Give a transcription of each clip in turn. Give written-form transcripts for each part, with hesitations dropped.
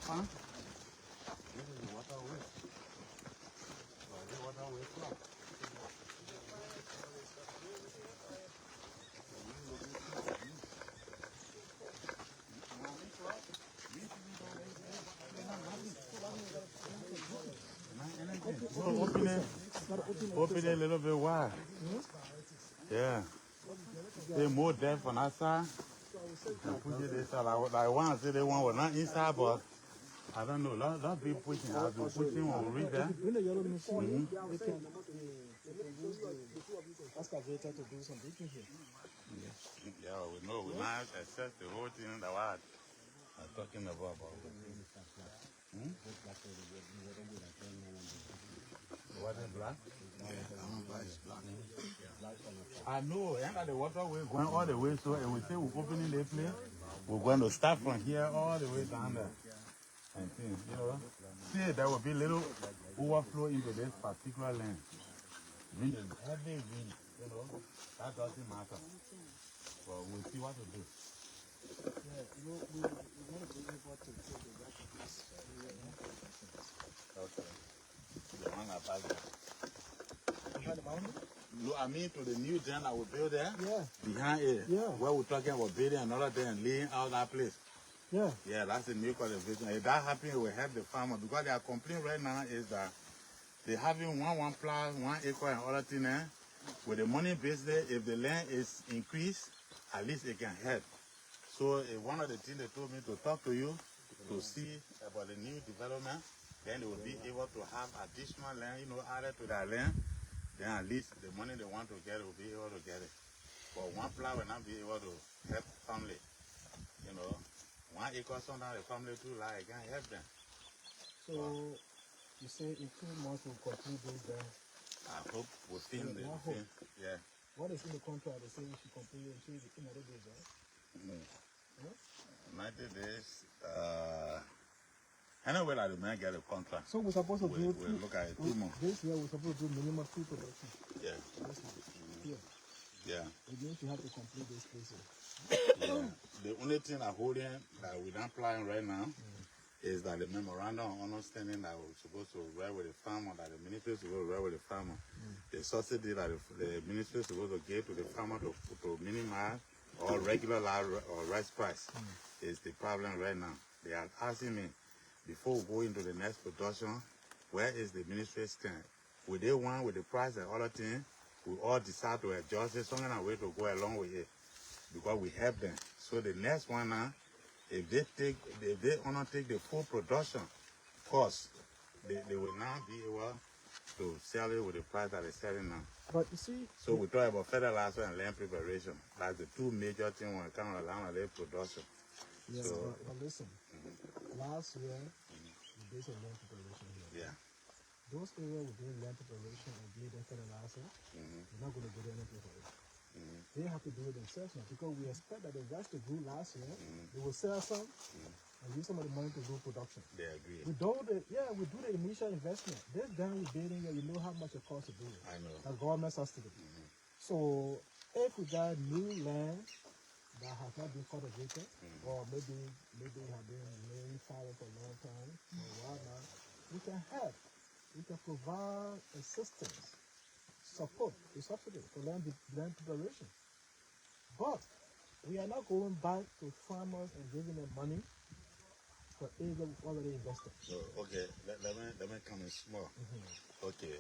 farm. This is the waterway. So this waterway flood. Open it a little bit wide. Yeah. They more depth on that side. And push it this side. Like one say they want was not inside, but I don't know. Lot of people pushing. I've been pushing when we reach there. Bring the yellow machine. They can use the excavator to do some digging here. Yeah, we know. We might access the whole thing that I'm talking about. What is black? I know, and the waterway going all the way, so we say we're opening the place. We're going to start from here all the way down there. And things, you know. See, there will be little overflow into this particular land. Wind, heavy wind, you know. That doesn't matter. But we'll see what to do. Yeah, we want to be able to take the rest of this. Okay. The one about there. Behind the mountain? No, I mean to the new dam that we built there. Yeah. Behind it. Yeah. Where we're talking about building another dam, laying out that place. Yeah. Yeah, that's a new cultivation. If that happens, it will help the farmer because their complaint right now is that they having one plow, 1 acre and other thing there. With the money business, if the land is increased, at least it can help. So one of the things they told me to talk to you to see about the new development, then they will be able to have additional land, you know, added to that land. Then at least the money they want to get will be able to get it. But one plow will not be able to help family, you know. 1 acre sometimes the family too like it can't help them. So you say in 2 months we'll complete this there. I hope we'll film the thing. Yeah. What is in the contract? They say we should complete it in 90 days, right? Mm. 90 days. Anyway, like the man get a contract. So we're supposed to do we'll look at it 2 months. This year we're supposed to do minimum 2 production. Yeah. Here. Yeah. It means you have to complete this place. Yeah. The only thing I'm holding that we're not applying right now is that the memorandum of understanding that we're supposed to write with the farmer, that the ministry is supposed to write with the farmer. The subsidy that the ministry is supposed to give to the farmer to minimize or regular or rice price is the problem right now. They are asking me, before we go into the next production, where is the ministry stand? Will they want with the price and other things? We all decide to adjust it, some kind of way to go along with it, because we help them. So the next one now, if they undertake the full production cost, they will now be able to sell it with the price that they're selling now. But you see, so we talk about fertilizer and land preparation. That's the 2 major things when it comes to land production. Yeah, so, but listen, last year we did some land preparation here. Yeah. Those areas we did land preparation and did fertilizer, we're not going to get anything for it. They have to do it themselves now because we expect that the rest they grew last year, they will sell some and use some of the money to do production. They agree. We do the initial investment. This dam we're building here, you know how much it costs to do it. I know. The government subsidy. So if we got new land that has not been cultivated, or maybe have been laying fallow for a long time, or a while now, we can help. We can provide assistance, support, a subsidy for land preparation. But we are not going back to farmers and giving them money for areas we've already invested. So, okay, let me come in small. Okay,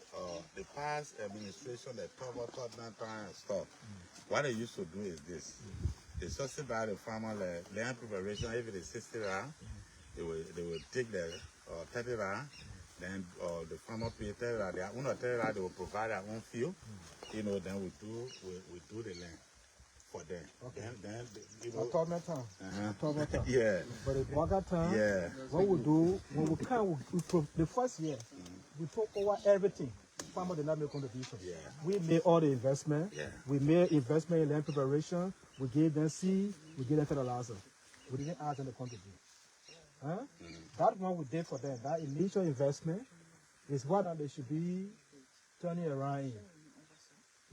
the past administration, the top time and stuff, what they used to do is this. They subsidize the farmer land preparation. If it is 60 rand, they will take the 30 rand. Then the farmer pay 30 rand. Their own 30 rand, they will provide their own fuel. You know, then we do the land for them. Okay. Then you know. October time. Yeah. But the Waga time. Yeah. What we do when we come, the first year, we took over everything. Farmer did not make contribution. Yeah. We made all the investment. Yeah. We made investment in land preparation. We gave them seed. We gave them fertilizer. We didn't ask them to contribute. Huh? That one we did for them. That initial investment is what they should be turning around in.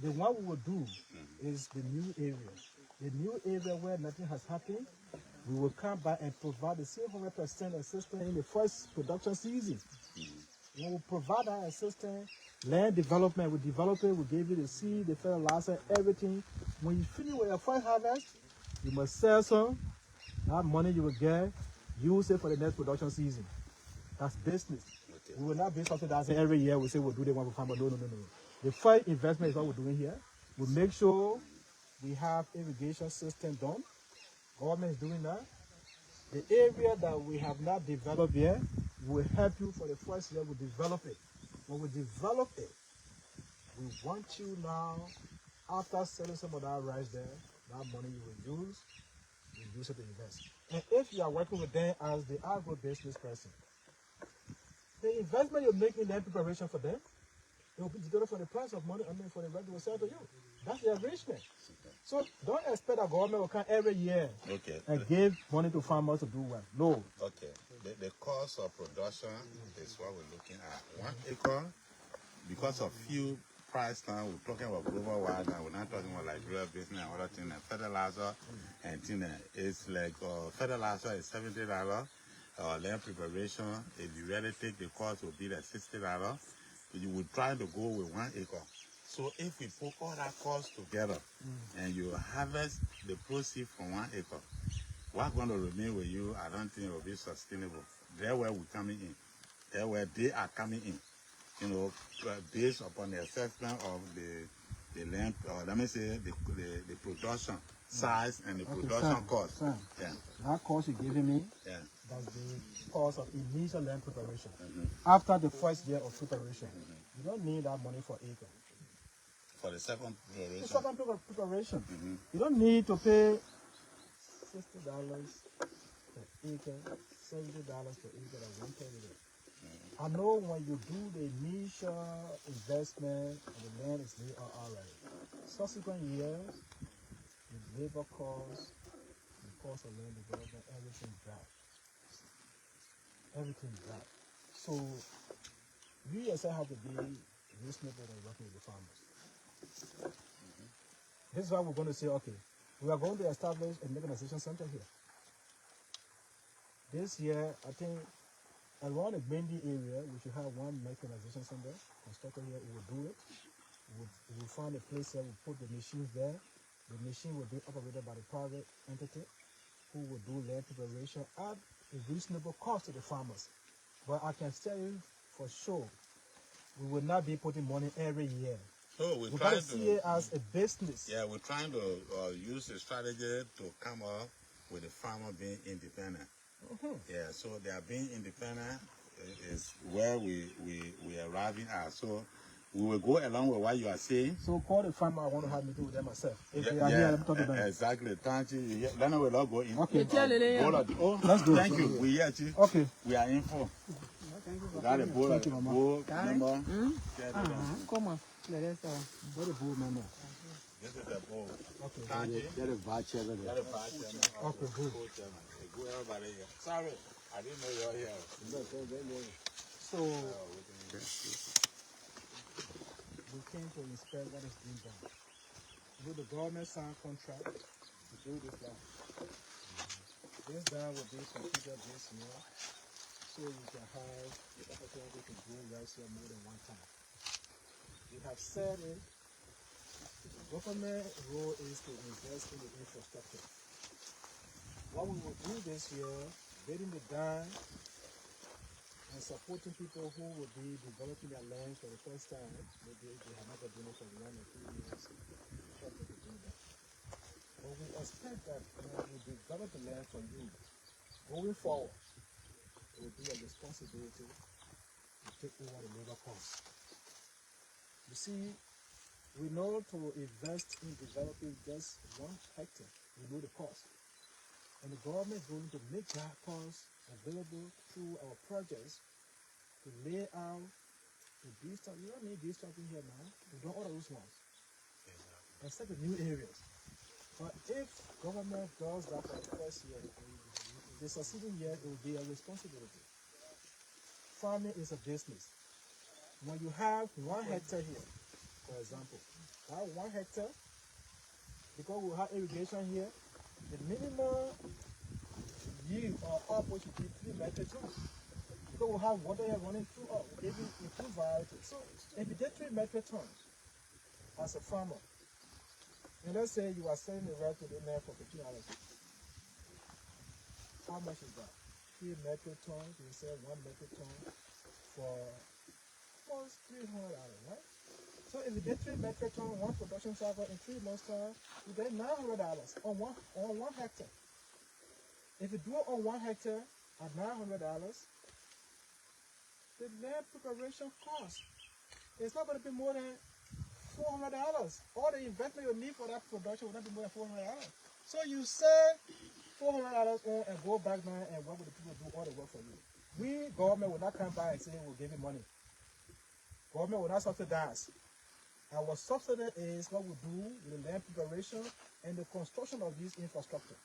The one we will do is the new area. The new area where nothing has happened, we will come back and provide the same 100% assistance in the first production season. When we provide that assistance, land development, we develop it, we give you the seed, the fertilizer, everything. When you finish with your first harvest, you must sell some. That money you will get, use it for the next production season. That's business. Okay. We will not be something that's every year we say we'll do the one for farmers. No. The first investment is what we're doing here. We make sure we have irrigation system done. Government is doing that. The area that we have not developed yet will help you for the first year. We develop it. When we develop it, we want you now, after selling some of that rice there, that money you will use it to invest. And if you are working with them as the agro-business person, the investment you make in land preparation for them, it will be deducted from the price of money, for the rent they will sell to you. That's the arrangement. So don't expect that government will come every year and give money to farmers to do well. No. Okay. The cost of production is what we're looking at. 1 acre, because of few price now, we're talking about global wide now, we're not talking about like real business and other things, and fertilizer and things. It's like fertilizer is $70. Land preparation, if you really take the cost, will be like $60. You would try to go with 1 acre. So if we put all that cost together and you harvest the proceeds from 1 acre, what's going to remain with you, I don't think it will be sustainable. There where we're coming in. There where they are coming in. You know, based upon the assessment of the land, or let me say the production size and the production cost. Yeah. That cost you're giving me, that's the cost of initial land preparation. After the first year of preparation, you don't need that money for acre. For the second preparation? The second preparation. You don't need to pay $60 per acre, $70 per acre, that one period. I know when you do the initial investment and the land is laid out already. Subsequent years, the labor costs, the cost of land development, everything drops. Everything drops. So we yourself have to be reasonable when working with the farmers. This is why we're going to say, okay, we are going to establish a mechanization center here. This year, I think around the Bendy area, we should have one mechanization center constructed here. We will do it. We will find a place where we put the machines there. The machine will be operated by the private entity who will do land preparation at a reasonable cost to the farmers. But I can tell you for sure, we will not be putting money every year. So we're trying to see it as a business. Yeah, we're trying to use a strategy to come up with the farmer being independent. Yeah, so they are being independent is where we are arriving at. So we will go along with what you are saying. So call the farmer, I want to have me do with them myself. If they are here, let me talk to them. Exactly. Thank you. Then we will all go in. Okay. Let's go. Thank you. We here, Chief. Okay. We are in for. We got a bowl of member. Come on. Where the bowl member? This is the bowl. Okay. Thank you. Get a vice chairman. Okay, good. Go everybody here. Sorry, I didn't know you were here. So, we came to inspect what is being done. With the government signed contract to do this land. This dam will be completed this year, so you can have the opportunity to grow rice here more than one time. We have said it, the government role is to invest in the infrastructure. What we will do this year, building the dam and supporting people who will be developing their land for the first time. Maybe they have not done it for 1 or 2 years. Help them to do that. But we expect that when we develop the land for you, going forward, it will be a responsibility to take over the labor costs. You see, we know to invest in developing just 1 hectare, we know the cost. And the government is going to make that cost available through our projects to lay out the destruct. You don't need destructing here now. We don't order those ones. Except the new areas. But if government does that for the first year, the succeeding year, it will be a responsibility. Farming is a business. When you have 1 hectare here, for example, that 1 hectare, because we have irrigation here, the minimum yield or output should be 3 metric tons. So we'll have water here running through or even improve variety. So if you get 3 metric tons as a farmer, and let's say you are selling the rice to the land for $15, how much is that? 3 metric tons, you sell 1 metric ton for almost $300, right? So if you get 3 metric tons, one production cycle in 3 months' time, you get $900 on one hectare. If you do it on 1 hectare at $900, the land preparation cost is not going to be more than $400. All the investment you need for that production will not be more than $400. So you save $400 on and go back now and work with the people who do all the work for you. We, government, will not come by and say we'll give you money. Government will not subsidize. Our subsidy is what we do with the land preparation and the construction of this infrastructure.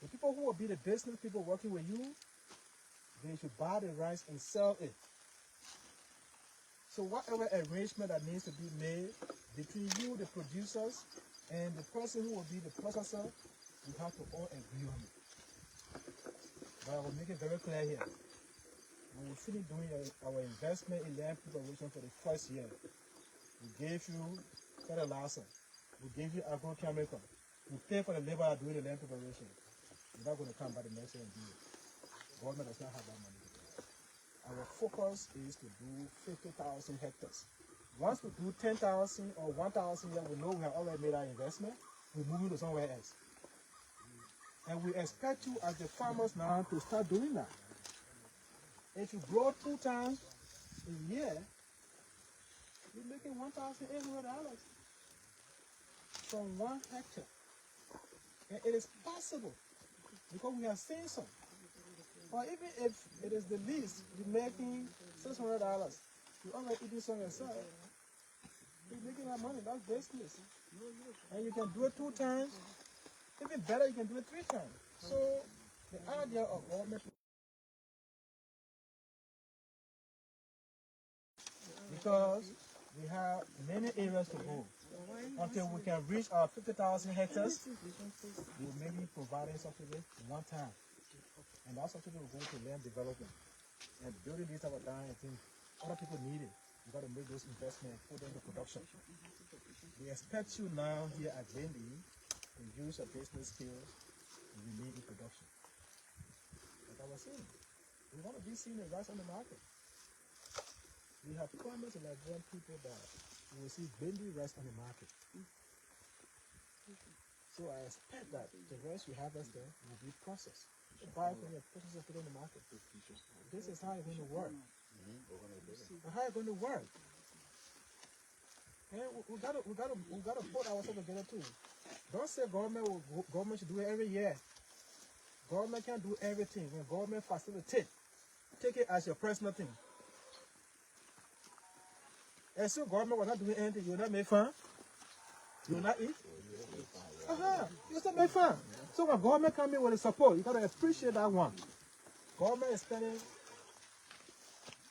The people who will be the business people working with you, they should buy the rice and sell it. So whatever arrangement that needs to be made between you, the producers, and the person who will be the processor, we have to all agree on it. But I will make it very clear here. When we finish doing our investment in land preparation for the first year, we gave you fertilizer, we gave you agrochemical, we pay for the labor doing the land preparation. You're not going to come by the next year and do it. Government does not have that money. Our focus is to do 50,000 hectares. Once we do 10,000 or 1,000 here, we know we have already made our investment, we're moving to somewhere else. And we expect you as the farmers now to start doing that. If you grow 2 times a year, you're making $1,800 from 1 hectare. And it is possible because we have seen some. Or even if it is the least, you're making $600. You're already eating some yourself. You're making that money. That's business. And you can do it 2 times. Even better, you can do it 3 times. So the idea of government, because we have many areas to go. Until we can reach our 50,000 hectares, we will maybe providing subsidy 1 time. And that subsidy will go to land development. And building this type of dam, I think other people need it. You got to make those investments, put them into production. We expect you now here at Lindy to use your business skills and remain in production. Like I was saying, we want to be seen as rice on the market. We have promised the Nigerian people that we will see Lindy rice on the market. So I expect that the rice we harvest there will be processed. Buy from your process and put it on the market. This is how it's going to work. And how it's going to work. And we gotta put ourselves together too. Don't say government should do it every year. Government can't do everything. When government facilitate, take it as your personal thing. And so government was not doing anything, you will not make fun. You will not eat. You still make fun. So when government come in with the support, you gotta appreciate that one. Government is spending,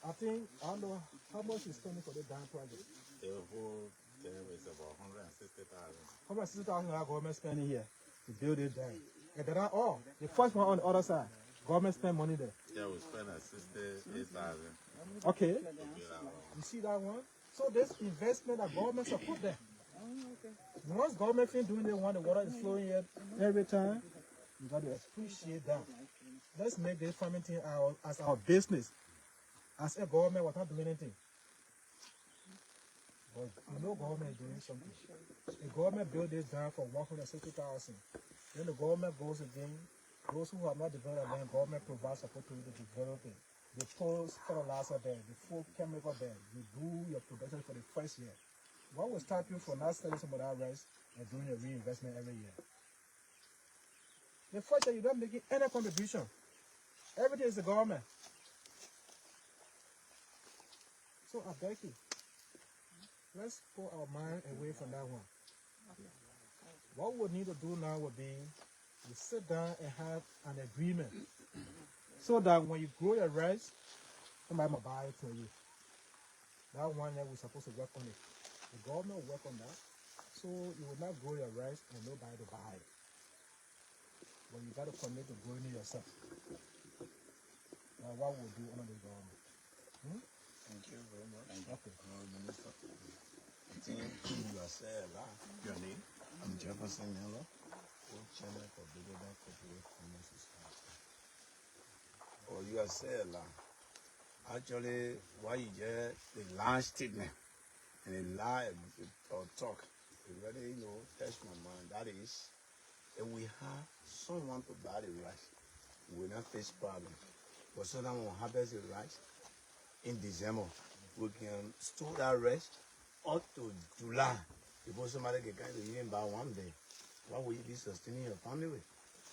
I don't know how much is spending for the dam project. The whole thing is about 160,000. 160,000 government spending here to build this dam. And they're not all. The first one on the other side, government spend money there. Yeah, we spent 68,000. Okay. You see that one? So this investment that government support there. Once government finish doing it when the water is flowing here every time, you got to appreciate that. Let's make this farming thing as our business. As a government was not doing anything. But you know government is doing something. The government built this dam for 160,000. Then the government goes again. Those who have not developed land, government provides support to you to develop it. They post fertilizer there, the full chemical there. You do your production for the first year. What will stop you from not selling some of that rice and doing your reinvestment every year? The first year you're not making any contribution. Everything is the government. So I beg you, let's put our mind away from that one. What we need to do now would be to sit down and have an agreement so that when you grow your rice, somebody will buy it for you. That one that we're supposed to work on it. The government will work on that, so you will not grow your rice and nobody will buy it. but you got to commit to growing it yourself. Now, what would do under the government? Thank you very much. Okay. Minister. I think you have said a lot. Your name? I'm Jefferson Miller, co-chairman for Bigger Than Corporate Finance Society. Oh, you have said a lot. Actually, what you just, the last statement and the last talk, it really, touched my mind. That is, if we have someone to buy the rice, we will not face problem. But someone will harvest the rice in December. We can store that rice up to July. Because somebody can kind of even buy one day. What will you be sustaining your family with?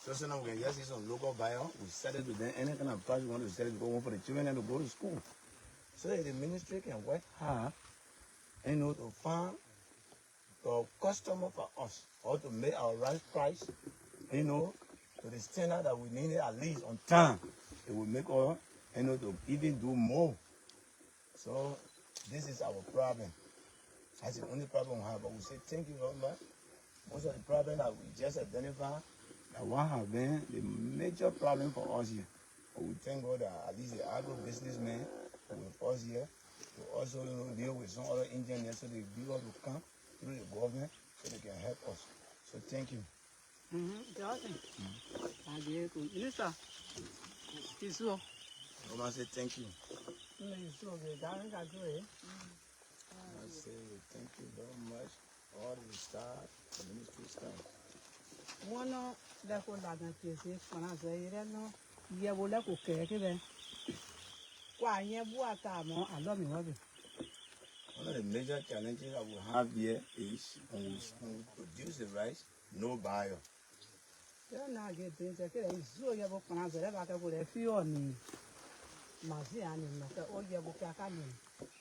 So now we can just see some local buyer, we sell it with them, any kind of price we want to sell it, we want for the children and to go to school. So that the ministry can work hard, to find a customer for us, or to make our rice price, to the standard that we need it at least on time. It will make us, to even do more. So this is our problem. That's the only problem we have. But we say thank you very much. Most of the problem that we just identified, that what have been the major problem for us here. But we thank God that at least the agro businessmen with us here to also deal with some other engineers so they be able to come through the government so they can help us. So thank you. Minister, I want to say thank you. I say thank you very much. All the staff, the ministry staff. one of the cases, when I say, you will let go care. Why, you work out more, I love you. One of the major challenges that we have here is when we produce the rice, no buyer. You're not getting the so you have a plan that I would have few on me. Mazian, all your book,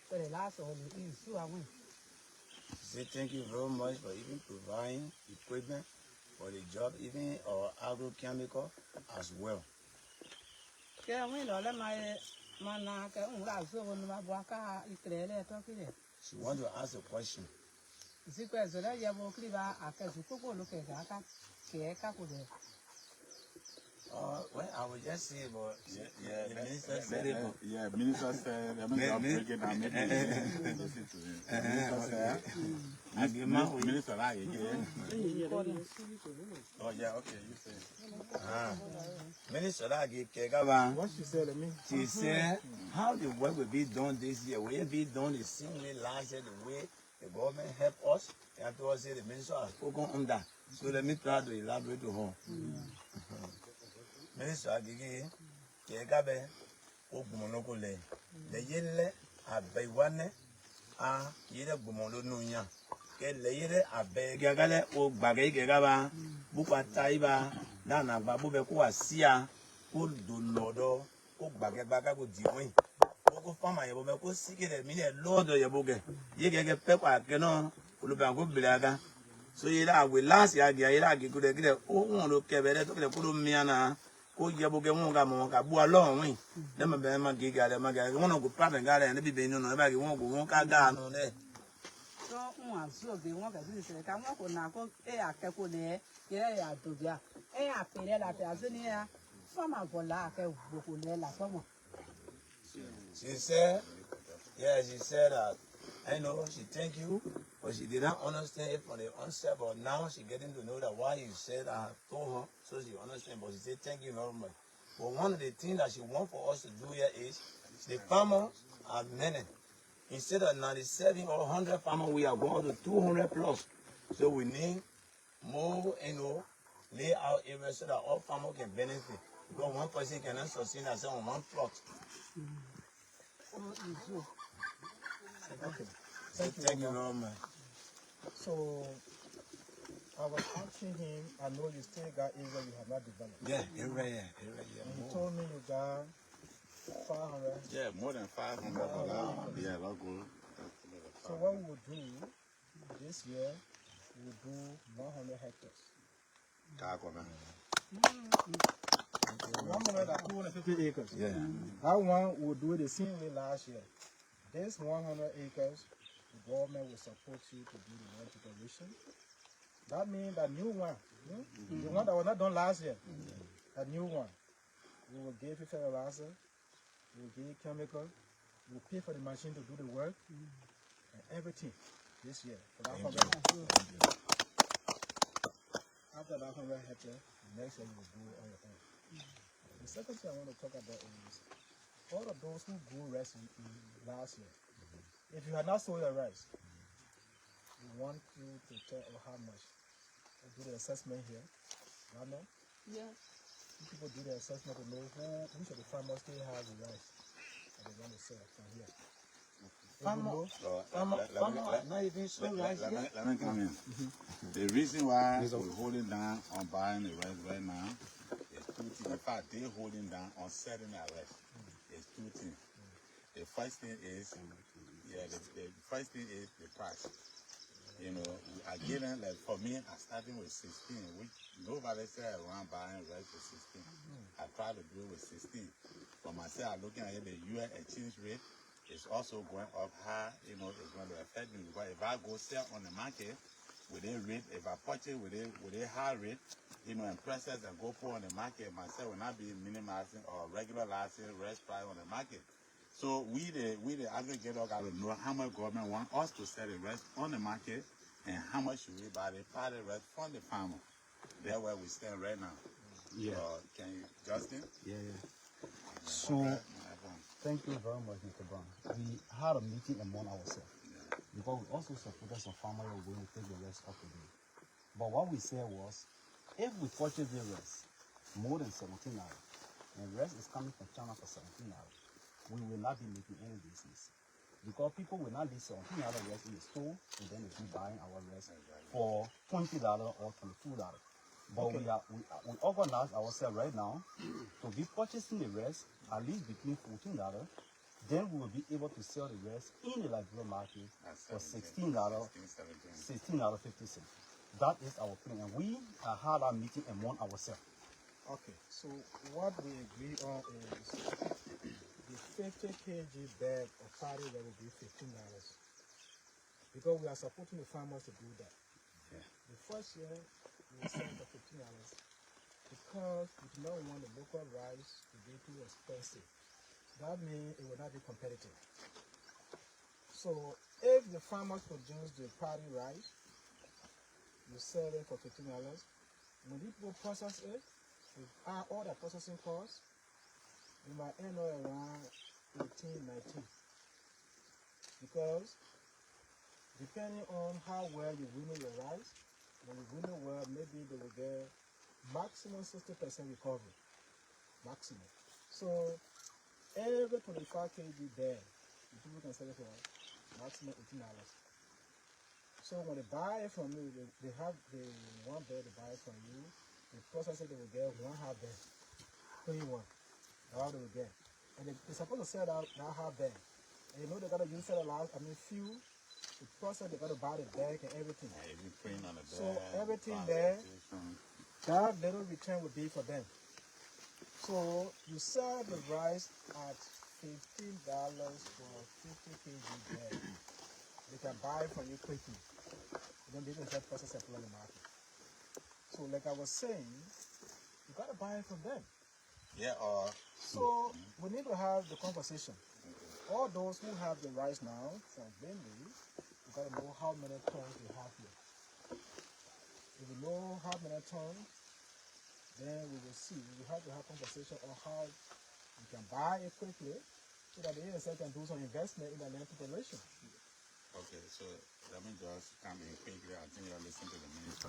but the last one is so I went. Say thank you very much for even providing equipment for the job, even our agrochemical as well. Can we know that my manaka, so when my waka, She wants to ask a question. Secret, so that you have a cleaver, I can look at that. Well, I will just say, but the minister said it. Yeah, minister said, let me not break it down. Listen to him. Minister, oh, yeah, okay, you say. Minister, What she said to me? she said, how the work will be done this year? Will it be done the same way last year, the way the government helped us? And to us, say the minister has spoken on that. So let me try to elaborate to her. Minister Agigi, Kegabe, Ogumonokole, the Yele, Abewane, Yeda Gumolo Nunya, Get Lede, Abegagale, O Bagagaba, Bupa Taiba, Nana Babubekua Sia, O Dunodo, O Bagabaga with Diwin, O Fama Yaboko, seek it a minute, Lord of Yaboga, you get pepper, canoe, Ulubango Bilaga. So you will last year, you could get oh, look at the Pulumiana. Ko yabo ke won ga mo ka bu Ọlọ́run yin dem be ma ge ga le ma ga won go pa ben ga le ni bi nu e ba ge won go won ka ga nu le so won so ge won ka si se ka won ko na ko e akeko le ye ya dobia e a pere la te azuni ya fama vola ke boko le la fama. She said, yeah, she said that I know she thank you, but she did not understand it from the onset. But now she getting to know that why you said I told her, so she understand. But she said thank you very much. But one of the things that she wants for us to do here is the farmers are many. Instead of 97 or 100 farmers, we are going to 200 plus. So we need more, layout areas so that all farmers can benefit. Because one person cannot sustain herself on one plot. Okay. Thank you very much. So, I was asking him, I know you still got area you have not developed. Yeah, area. And he told me you got 500. yeah, more than 500 dollars. Yeah, local. So what we will do this year, we will do 100 hectares. 250 acres. Yeah. That one will do it the same way last year. This 100 acres, the government will support you to do the land preparation. That means the new one, the one that was not done last year, the new one. We will give you fertilizer, we will give you chemical, we will pay for the machine to do the work, and everything this year. For that 100. After that 100 hectares, next year you will do it on your own. The second thing I want to talk about is all of those who grew rice last year. If you had not sold your rice, we want you to tell us how much. We'll do the assessment here. Right now? Yes. People do the assessment to know which of the farmers still have the rice that they want to sell from here. Not even so rice. Let me come in. The reason why we're holding down on buying the rice right now is two things. In fact, they're holding down on selling our rice. It's two things. The first thing is, the first thing is the price. You know, I get in, like for me, I started with 16, which nobody said around buying rice for 16. I tried to do it with 16. For myself, looking at it, the US exchange rate is also going up high. You know, it's going to affect me. But if I go sell on the market with a rate, if I purchase with a high rate, you know, and process and go pour on the market, myself will not be minimizing or regularizing rice price on the market. So we the aggregator got to know how much government want us to sell the rest on the market and how much should we buy the rest from the farmer. That's where we stand right now. Yeah. Can you, Justin? Yeah. So, thank you very much, Mr. Brown. We had a meeting among ourselves because we also supported some farmers who were going to take the rest off the day. But what we said was, if we purchase the rest more than $17, and rest is coming from China for $17, we will not be making any business because people will not leave $17 rest in the store and then they'll be buying our rest for $20 or $22. But we organize ourselves right now to be purchasing the rest at least between $14. Then we will be able to sell the rest in the Liberia market for $16.50. That is our plan, and we had our meeting among ourselves. Okay, so what we agree on is the 50 kg bag of paddy that will be $15 because we are supporting the farmers to do that. Yeah. The first year we will sell for $15 because we do not want the local rice to be too expensive. That means it will not be competitive. So if the farmers produce the paddy rice, you sell it for $15. When people process it, with all the processing costs, you might end up around 18, 19. Because depending on how well you winnow your rice, when you winnow well, maybe they will get maximum 60% recovery. Maximum. So every 25 kg bag, people can sell it for maximum $18. So when they buy it from you, they have the one bag to buy it from you. The process it, they will get one half bag, 21. That's how they will get. And they're supposed to sell that half bag. And you know they gotta use fuel. The process they gotta buy the bag and everything. On the bag, so everything there, that little return will be for them. So you sell the rice at $15 for 50 kg bag. They can buy from you quickly. Then they can start process and put on the market. So like I was saying, you gotta buy it from them. Yeah. So we need to have the conversation. All those who have the rice now from Bentley, you gotta know how many tons they have here. If we know how many tons, then we will see. We will have to have conversation on how we can buy it quickly so that the ASL can do some investment in the land population. Okay, so let me just come in quickly. I think you're listening to the minister.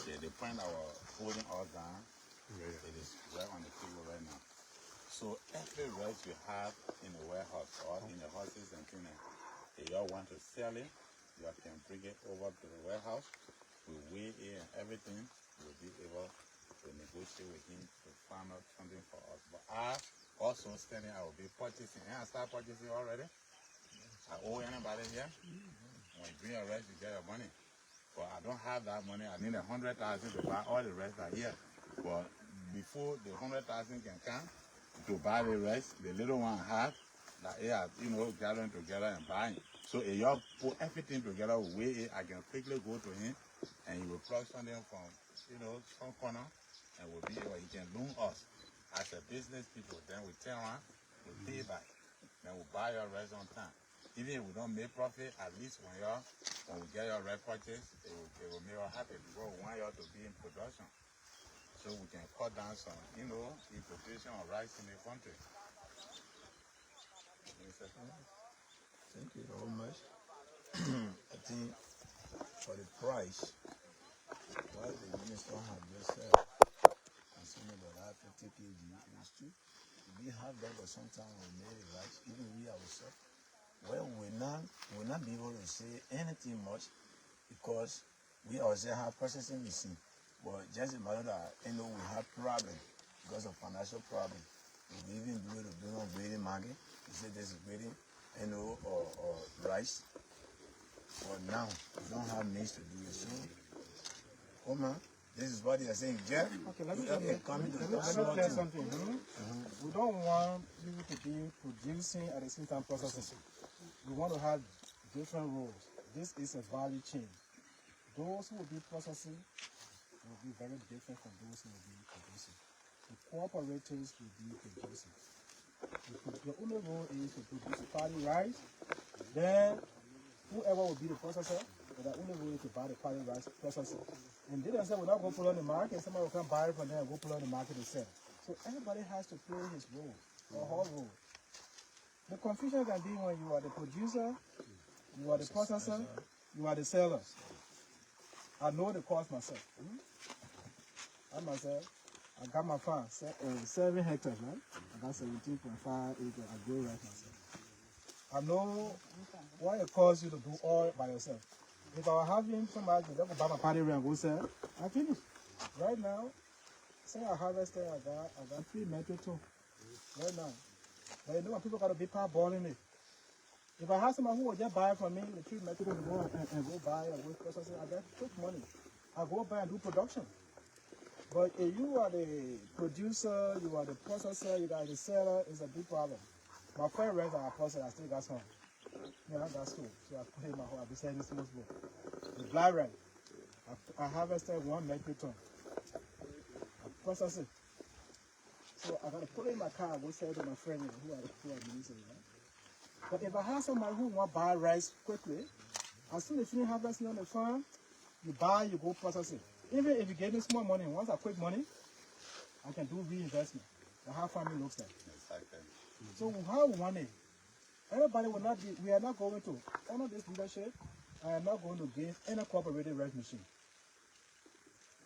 Okay, the point I was holding us down, it is right on the table right now. So every rice you have in the warehouse or in the horses and things, if you all want to sell it, you can bring it over to the warehouse. We weigh it and everything. We'll be able to negotiate with him to find out something for us. But I also standing, I will be purchasing. And I start purchasing already. I owe anybody here. When you bring your rest, you get your money. But I don't have that money. I need 100,000 to buy all the rest are here. But before the 100,000 can come to buy the rest, the little one I have, that gathering together and buying. So if you put everything together, weigh it, I can quickly go to him and he will plug something from, some corner, and will be able, he can loan us as a business people. Then we turn around, we pay back, then we buy your rice on time. Even if we don't make profit, at least when we get your rice purchase, it will make us happy because we want y'all to be in production. So we can cut down some, importation of rice in the country. Thank you very much. I think for the price, what the minister had just said, concerning the last 50 kg is true. We have that, but sometimes we made it right, even we ourselves. Well, we're not be able to say anything much because we ourselves have processing machine. But just a matter that, we have problem because of financial problem. We even do it to bring on grading market. We say this is grading, or rice. But now, we don't have means to do it. So, this is what they are saying. Jeff, okay, let me clear something. We don't want you to be producing at the same time processing. We want to have different roles. This is a value chain. Those who will be processing will be very different from those who will be producing. The cooperatives will be producing. The only role is to produce party rice. Then whoever will be the processor, the only role is to buy the party rice processor. And they don't say we're not going to put on the market. Somebody will come buy it from there and go put on the market and sell. So everybody has to play his role, or her role. The confusion can be when you are the producer, you are the processor, you are the seller. I know the cost myself. I myself, I got my farm, 7 hectares, right? I got 17.5 acres. I grow right myself. I know what it costs you to do all by yourself. If I were having somebody that would buy my party and go sell, I finish. Right now, say I harvested, I got 3 metric tons right now. But when people got to be parboiling it. If I have somebody who will just buy it from me, the 3 metric tons, and go buy it, and go process it, I get quick money. I go buy and do production. But if you are the producer, you are the processor, you are the seller, it's a big problem. My friend rents are a processor, I still got some. Yeah, I got school, so I put in my home, I'll be selling this most book. The black rent, I harvested 1 metric ton. I process it. So I got to put it in my car, go sell it to my friend who are using it. Right? But if I have somebody who want to buy rice quickly, as soon as you finish harvesting on the farm, you buy, you go process it. Even if you get me small money, once I quick money, I can do reinvestment. That's how farming looks like. Exactly. So how we want it? Everybody will not be, we are not going to honor this leadership. I am not going to give any cooperative rice machine.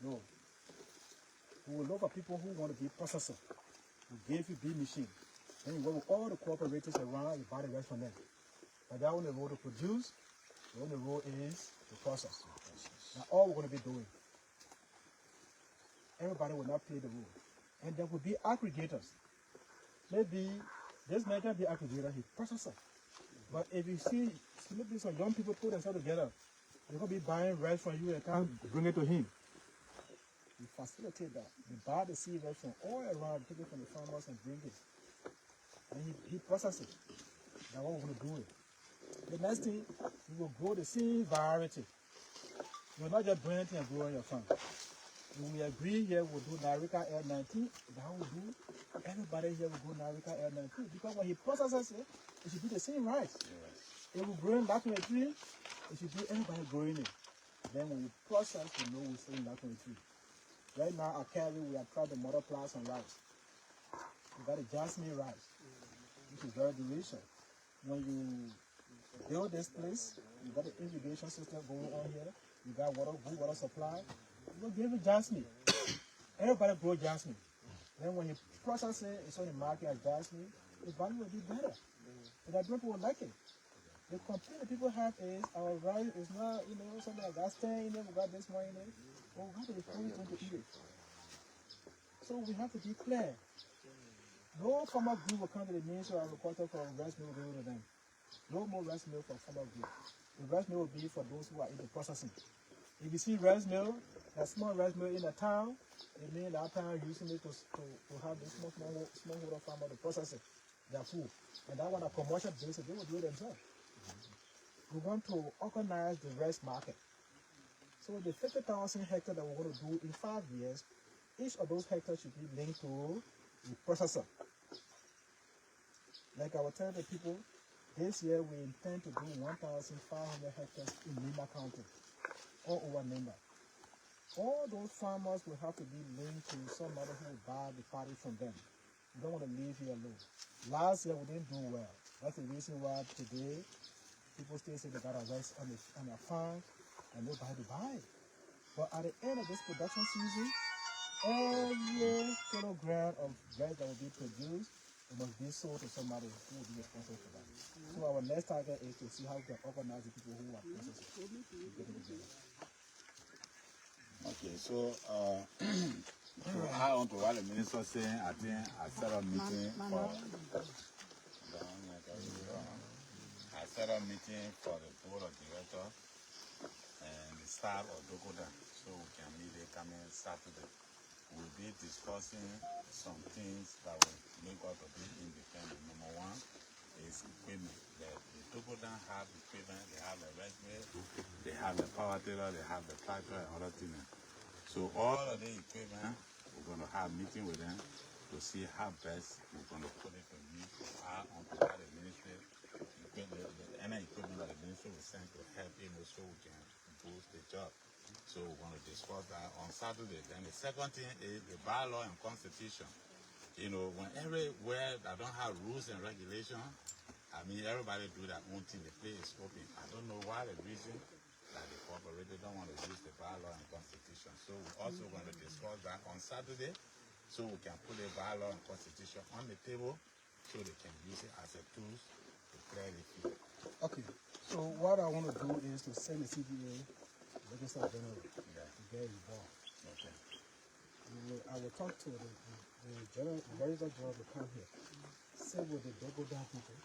No. We will look for people who want to be processor. We give you big machine. Then you work with all the cooperatives around, you buy the rice from them. But that only role to produce, the only role is to process. That's all we're going to be doing. Everybody will not play the role. And there will be aggregators. Maybe this man can be aggregator, he's processor. But if you see, maybe some young people put themselves together, they're going to be buying rice from you and can't bring it to him. We facilitate that. We buy the seed rice from all around, take it from the farmers and bring it. And he processes it. That's what we're going to do it. The next thing, we will grow the seed variety. You will not just bring it and grow on your farm. When we agree here, we'll do Narika L19. That will do. Everybody here will go Narika L19. Because when he processes it, it should be the same rice. It will grow in Latin tree. It should be everybody growing it. Then when we process, we know we're selling Latin tree. Right now, at Cali, we have tried the mother plots on rice. We got a jasmine rice, which is very delicious. When you build this place, you got the irrigation system going on here. You got water, good water supply. You give it jasmine. Everybody grow jasmine. Then when you process it, it's on the market as jasmine, the value will be better. And I don't people will like it. The complaint that people have is our rice is not, something like got stain in it, we got this one in it. Well, how do they find going to eat it? So we have to be clear. No farmer group will come to the Ministry of Agriculture for rice mill go to them. No more rice mill for farmer group. The rice mill will be for those who are in the processing. If you see rice mill, a small rice mill in a town, it means that town using it to have this smallholder farmer to process it, their food. And that one a commercial basis, they will do it themselves. We want to organize the rice market. So the 50,000 hectares that we're going to do in 5 years, each of those hectares should be linked to the processor. Like I was telling the people, this year we intend to do 1,500 hectares in Nimba County, all over Nimba. All those farmers will have to be linked to somebody who will buy the product from them. We don't want to leave here alone. Last year we didn't do well. That's the reason why today people still say they got a rice on their farm and nobody to buy it. But at the end of this production season, every kilogram of rice that will be produced, it must be sold to somebody who will be responsible for that. So our next target is to see how we can organize the people who are processing. Okay, so so I want to what the minister saying. I think I set up meeting for the board of directors and the staff of Dokoda, so we can meet there coming Saturday. We'll be discussing some things that will make us to be independent. Number one is equipment. The Dokoda have equipment. They have a rice mill, they have the power tiller, they have the tractor and other things. So all of the equipment, we're going to have a meeting with them to see how best we're going to put it to use on to the ministry equipment, any equipment that the ministry will send to help him so we can boost the job. So we're going to discuss that on Saturday. Then the second thing is the bylaw and constitution. You know, when everywhere that don't have rules and regulation, I mean, everybody do their own thing. The place is open. I don't know why the reason that the corporator don't want to use the bylaw and constitution. So we're also going to discuss that on Saturday, so we can put the bylaw and constitution on the table, so they can use it as a tool to clear the field. Okay, so what I want to do is to send the CBA, Legislative General, to get involved. Okay. I will talk to the Register General to come here, sit with the Dogoda people,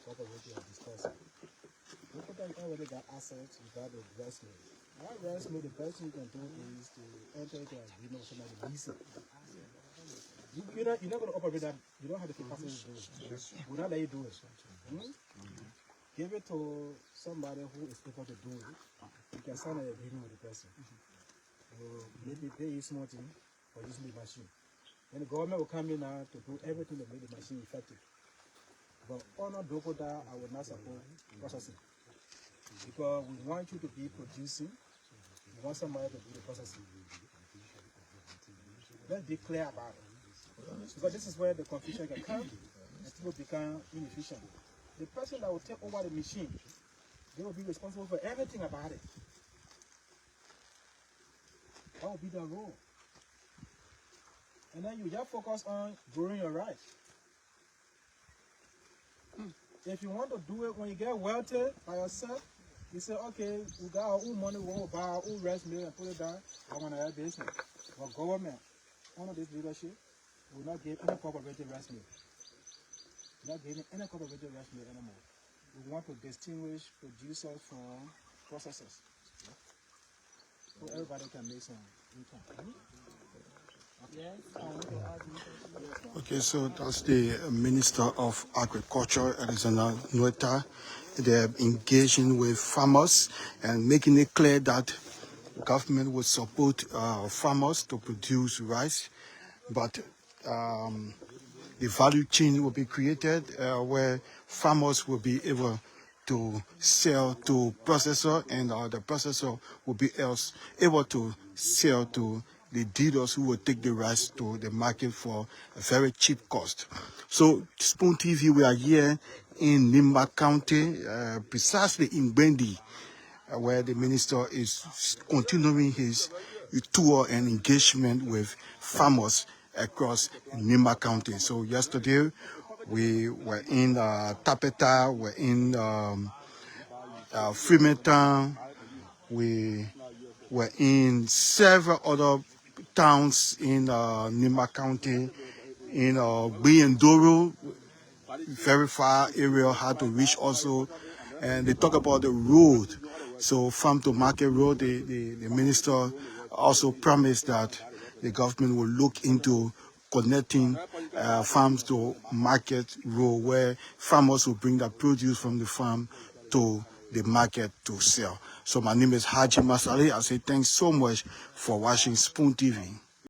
talk about what they are discussing. Dogoda already got assets, you got the rice mill. That rice mill, the best thing you can do is to enter into an agreement with somebody to lease it. You're not going to operate that, you don't have the capacity to do it. We'll not let you do it. Give it to somebody who is able to do it. You can sign an agreement with the person. Maybe pay you small thing for using the machine. Then the government will come in now to do everything to make the machine effective. But under Dokoda, I will not support processing. Because we want you to be producing, we want somebody to do the processing. Let's be clear about it. Because this is where the confusion can come and people become inefficient. The person that will take over the machine, they will be responsible for everything about it. That will be their role. And then you just focus on growing your rice. If you want to do it when you get wealthy by yourself, you say, okay, we got our own money, we want to buy our own rice mill and put it down. I want to have business. But government, under this leadership, will not give any cooperative rice mill. Not giving any cooperative rice mill anymore. We want to distinguish producers from processors. So everybody can make some income. Okay, so that's the Minister of Agriculture, Alexander Nuetah. They're engaging with farmers and making it clear that the government will support farmers to produce rice, but the value chain will be created where farmers will be able to sell to processor, and the processor will be able to sell to the dealers who will take the rice to the market for a very cheap cost. So, Spoon TV, we are here in Nimba County, precisely in Bendi, where the minister is continuing his tour and engagement with farmers across Nimba County. So yesterday we were in Tapeta, we're in Fremantle, we were in several other towns in Nimba County, in Biendoro, very far area, hard to reach also. And they talk about the road. So farm to market road, the minister also promised that the government will look into connecting farms to market road, where farmers will bring their produce from the farm to the market to sell. So my name is Haji Masali. I say thanks so much for watching Spoon TV.